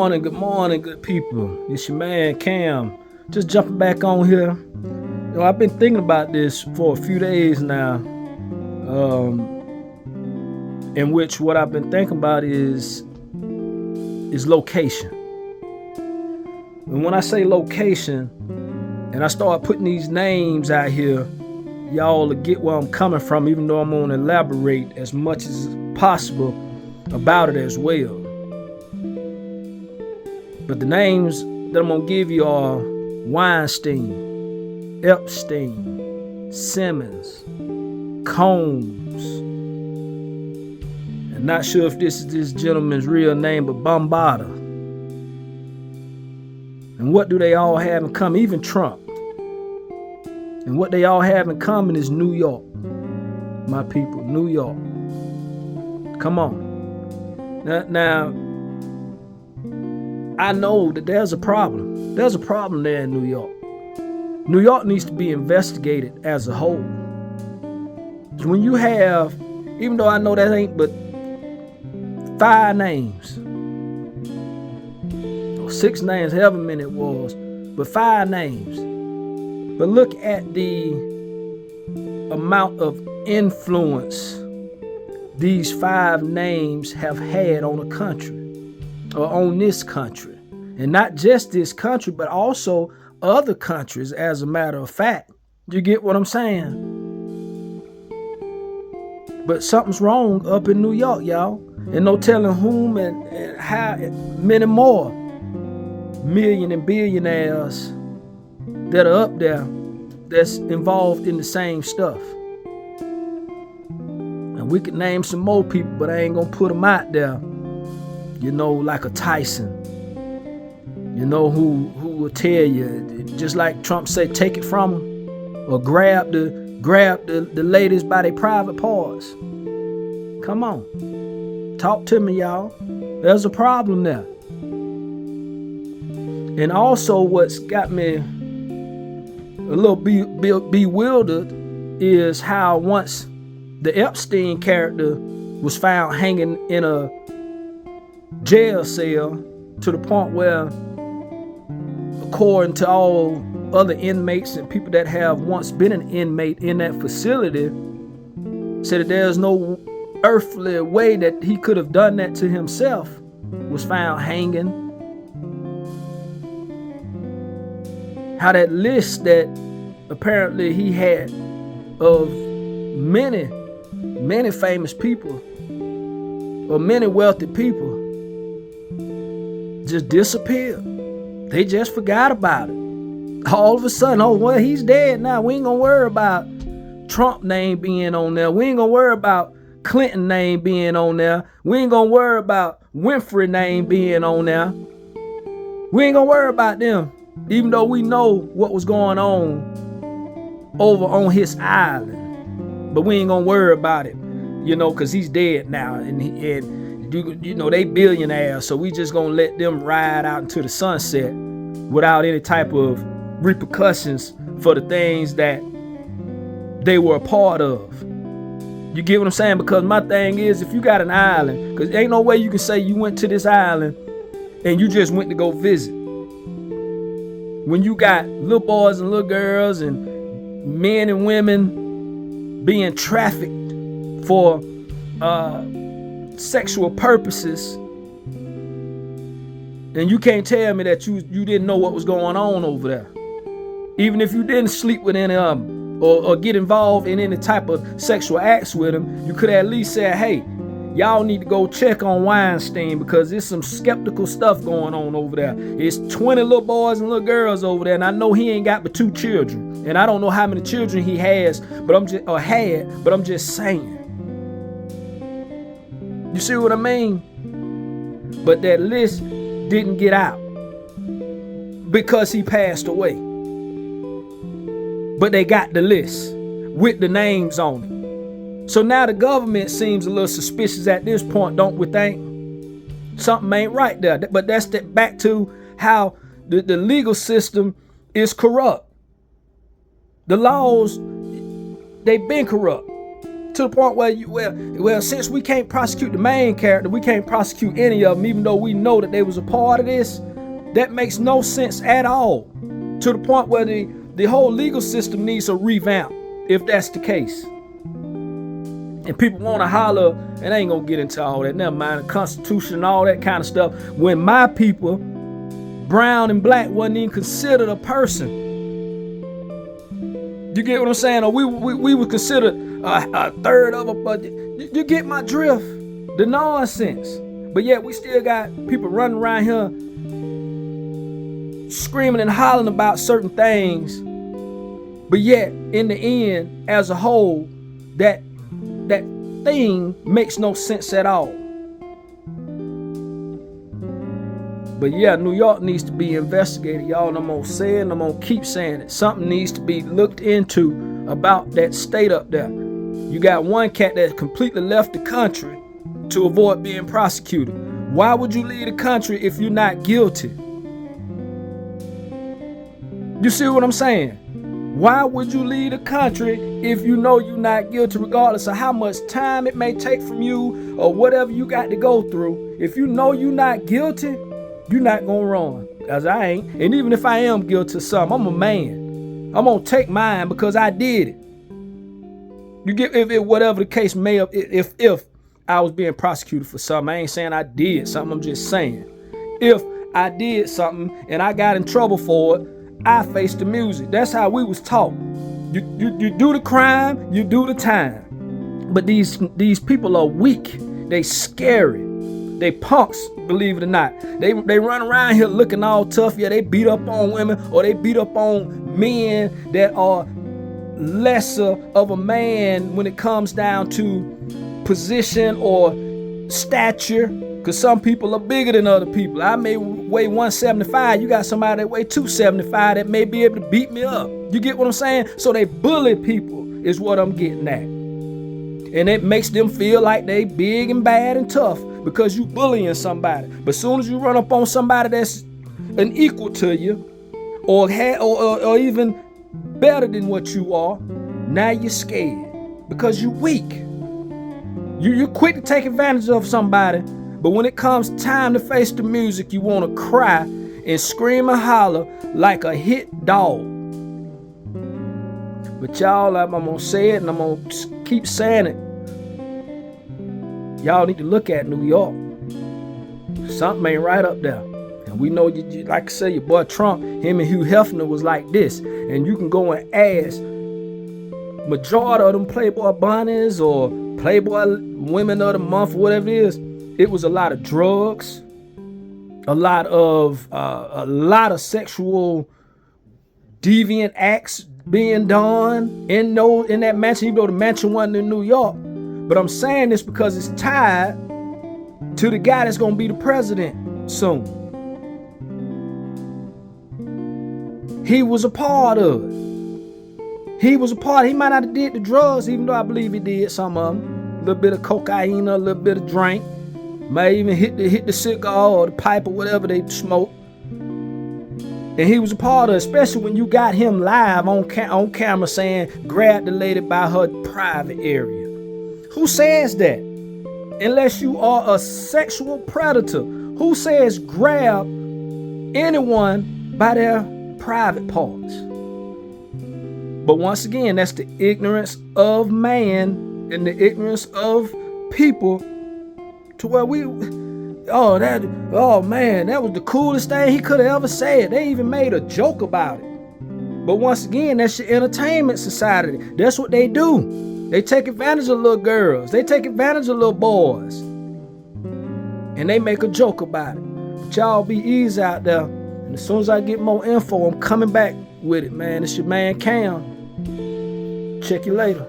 morning, good people. It's your man Cam. Just jumping back on here. I've been thinking about this for a few days now. In which what I've been thinking about is location. And when I say location, and I start putting these names out here, y'all will get where I'm coming from, even though I'm going to elaborate as much as possible about it as well. But the names that I'm going to give you are Weinstein, Epstein, Simmons, Combs. And not sure if this is this gentleman's real name, but Bombarda. And what do they all have in common? Even Trump. And what they all have in common is New York. My people, New York. Come on. Now, I know that there's a problem. There's a problem there in New York. New York needs to be investigated as a whole. When you have, even though I know that ain't but 5 names, or 6 names, however many it was, but 5 names. But look at the amount of influence these 5 names have had on a country, or on this country. And not just this country, but also other countries, as a matter of fact. You get what I'm saying? But something's wrong up in New York, y'all. And no telling whom and how many more million and billionaires that are up there that's involved in the same stuff. And we could name some more people, but I ain't gonna put them out there. You know, like a Tyson. You know, who will tell you, just like Trump said, take it from them, or grab the ladies by their private parts. Come on, talk to me, y'all. There's a problem there. And also, what's got me a little bewildered is how once the Epstein character was found hanging in a jail cell, to the point where, according to all other inmates and people that have once been an inmate in that facility, said that there's no earthly way that he could have done that to himself, was found hanging. How that list that apparently he had of many famous people, or many wealthy people, just disappeared. They just forgot about it. All of a sudden, oh, well, he's dead now. We ain't gonna worry about Trump name being on there. We ain't gonna worry about Clinton name being on there. We ain't gonna worry about Winfrey name being on there. We ain't gonna worry about them, even though we know what was going on over on his island. But we ain't gonna worry about it, you know, because he's dead now. And you know, they billionaires, so we just gonna let them ride out into the sunset without any type of repercussions for the things that they were a part of. You get what I'm saying? Because my thing is, if you got an island, because ain't no way you can say you went to this island and you just went to go visit. When you got little boys and little girls and men and women being trafficked for sexual purposes, and you can't tell me that you didn't know what was going on over there. Even if you didn't sleep with any of them or get involved in any type of sexual acts with them, you could at least say, hey, y'all need to go check on Weinstein, because there's some skeptical stuff going on over there. It's 20 little boys and little girls over there, and I know he ain't got but 2 children, and I don't know how many children he has, but I'm just saying. You see what I mean? But that list didn't get out because he passed away. But they got the list with the names on it. So now the government seems a little suspicious at this point, don't we think? Something ain't right there. But that's back to how the legal system is corrupt. The laws, they've been corrupt To the point where well, since we can't prosecute the main character, we can't prosecute any of them, even though we know that they was a part of this. That makes no sense at all. To the point where the whole legal system needs a revamp, if that's the case. And people want to holler, and I ain't gonna get into all that. Never mind the Constitution and all that kind of stuff. When my people, brown and black, wasn't even considered a person. You get what I'm saying? Or we were considered a third of a, but you get my drift. The nonsense. But yet we still got people running around here screaming and hollering about certain things. But yet, in the end, as a whole, that thing makes no sense at all. But yeah, New York needs to be investigated, y'all. And I'm gonna say it, and I'm gonna keep saying it. Something needs to be looked into about that state up there. You got one cat that completely left the country to avoid being prosecuted. Why would you leave the country if you're not guilty? You see what I'm saying? Why would you leave the country if you know you're not guilty, regardless of how much time it may take from you or whatever you got to go through? If you know you're not guilty, you're not gonna run, as I ain't. And even if I am guilty of something, I'm a man. I'm gonna take mine because I did it. You get, if whatever the case may have, if I was being prosecuted for something, I ain't saying I did something, I'm just saying. If I did something and I got in trouble for it, I face the music. That's how we was taught. You do the crime, you do the time. But these people are weak. They scary. They punks, believe it or not. They run around here looking all tough. Yeah, they beat up on women, or they beat up on men that are lesser of a man when it comes down to position or stature. Because some people are bigger than other people. I may weigh 175. You got somebody that weigh 275 that may be able to beat me up. You get what I'm saying? So they bully people is what I'm getting at. And it makes them feel like they big and bad and tough because you bullying somebody. But as soon as you run up on somebody that's an equal to you or even better than what you are, now you're scared because you're weak. You're quick to take advantage of somebody. But when it comes time to face the music, you want to cry and scream and holler like a hit dog. But y'all, I'm going to say it and I'm going to keep saying it. Y'all need to look at New York. Something ain't right up there. And we know, like I said, your boy Trump, him and Hugh Hefner was like this. And you can go and ask majority of them Playboy bunnies or Playboy women of the month, or whatever it is. It was a lot of drugs, a lot of sexual deviant acts being done in that mansion, even though the mansion wasn't in New York. But I'm saying this because it's tied to the guy that's gonna be the president soon. He was a part of it. He might not have did the drugs, even though I believe he did some of them. A little bit of cocaine, a little bit of drink. May even hit the cigar or the pipe or whatever they smoke. And he was a part of it, especially when you got him live on camera saying, grab the lady by her private area. Who says that? Unless you are a sexual predator. Who says grab anyone by their private parts? But once again, that's the ignorance of man and the ignorance of people. To where oh man, that was the coolest thing he could have ever said. They even made a joke about it. But once again, that's your entertainment society. That's what they do. They take advantage of little girls. They take advantage of little boys. And they make a joke about it. But y'all be easy out there. And as soon as I get more info, I'm coming back with it, man. It's your man Cam. Check you later.